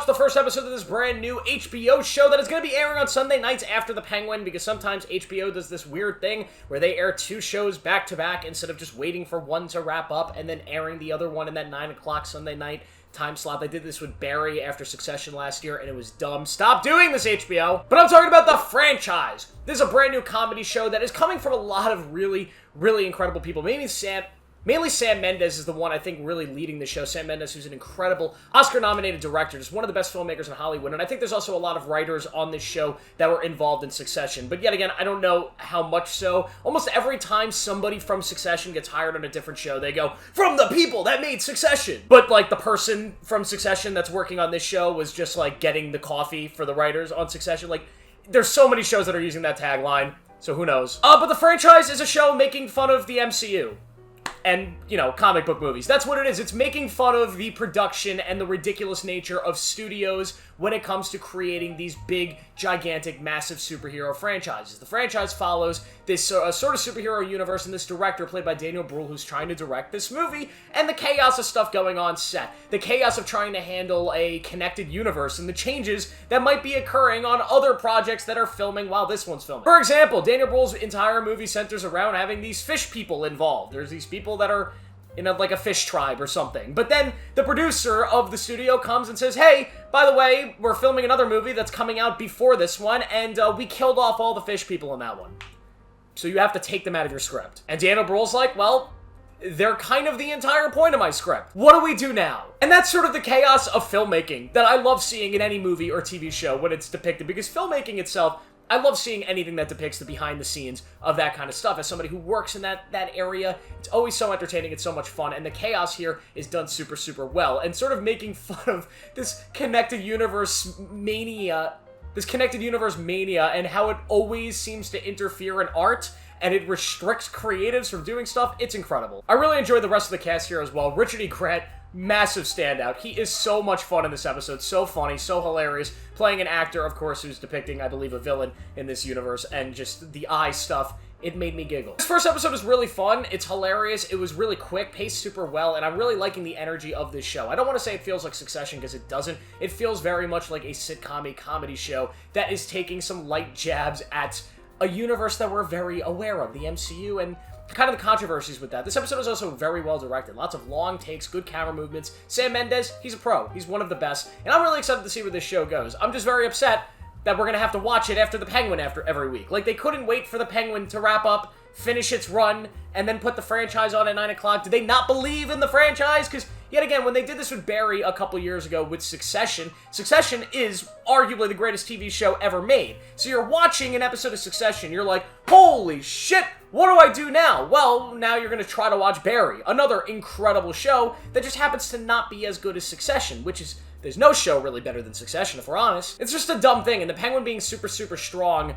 watch the first episode of this brand new HBO show that is going to be airing on Sunday nights after The Penguin, because sometimes HBO does this weird thing where they air two shows back to back instead of just waiting for one to wrap up and then airing the other one in that 9 o'clock Sunday night time slot. They did this with Barry after Succession last year, and it was dumb. Stop doing this, HBO! But I'm talking about The Franchise. This is a brand new comedy show that is coming from a lot of really incredible people. Mainly Sam Mendes is the one I think really leading the show. Sam Mendes, who's an incredible Oscar-nominated director, just one of the best filmmakers in Hollywood, and I think there's also a lot of writers on this show that were involved in Succession. But yet again, I don't know how much so. Almost every time somebody from Succession gets hired on a different show, they go, "From the people that made Succession!" But, like, the person from Succession that's working on this show was just, like, getting the coffee for the writers on Succession. Like, there's so many shows that are using that tagline, so who knows. But The Franchise is a show making fun of the MCU. And, you know, comic book movies. That's what it is. It's making fun of the production and the ridiculous nature of studios when it comes to creating these big, gigantic, massive superhero franchises. The franchise follows this sort of superhero universe and this director played by Daniel Bruhl who's trying to direct this movie, and the chaos of stuff going on set. The chaos of trying to handle a connected universe and the changes that might be occurring on other projects that are filming while this one's filming. For example, Daniel Bruhl's entire movie centers around having these fish people involved. There's these people that are in like a fish tribe or something. But then the producer of the studio comes and says, "Hey, by the way, we're filming another movie that's coming out before this one, and we killed off all the fish people in that one. So you have to take them out of your script." And Daniel Bruhl's like, "Well, they're kind of the entire point of my script. What do we do now?" And that's sort of the chaos of filmmaking that I love seeing in any movie or TV show when it's depicted, because filmmaking itself, I love seeing anything that depicts the behind the scenes of that kind of stuff. As somebody who works in that area, it's always so entertaining, it's so much fun, and the chaos here is done super well. And sort of making fun of this connected universe mania, and how it always seems to interfere in art, and it restricts creatives from doing stuff. It's incredible. I really enjoyed the rest of the cast here as well. Richard E. Grant, massive standout. He is so much fun in this episode, so funny, so hilarious, playing an actor, of course, who's depicting, I believe, a villain in this universe, and just the eye stuff, it made me giggle. This first episode is really fun, it's hilarious, it was really quick, paced super well, and I'm really liking the energy of this show. I don't want to say it feels like Succession, because it doesn't. It feels very much like a sitcom comedy show that is taking some light jabs at a universe that we're very aware of, the MCU, and kind of the controversies with that. This episode is also very well directed. Lots of long takes, good camera movements. Sam Mendes, he's a pro. He's one of the best. And I'm really excited to see where this show goes. I'm just very upset that we're going to have to watch it after The Penguin every week. Like, they couldn't wait for The Penguin to wrap up, finish its run, and then put the franchise on at 9 o'clock. Did they not believe in the franchise? Because, yet again, when they did this with Barry a couple years ago with Succession, Succession is arguably the greatest TV show ever made. So you're watching an episode of Succession, you're like, holy shit, what do I do now? Well, now you're going to try to watch Barry, another incredible show that just happens to not be as good as Succession, which is, there's no show really better than Succession, if we're honest. It's just a dumb thing, and The Penguin being super strong,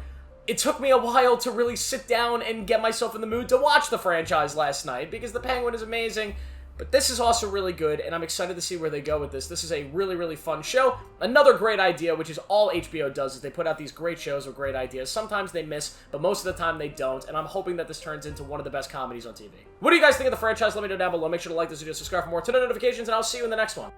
it took me a while to really sit down and get myself in the mood to watch the franchise last night, because The Penguin is amazing. But this is also really good, and I'm excited to see where they go with this. This is a really fun show. Another great idea, which is all HBO does, is they put out these great shows with great ideas. Sometimes they miss, but most of the time they don't, and I'm hoping that this turns into one of the best comedies on TV. What do you guys think of the franchise? Let me know down below. Make sure to like this video, subscribe for more notifications, and I'll see you in the next one.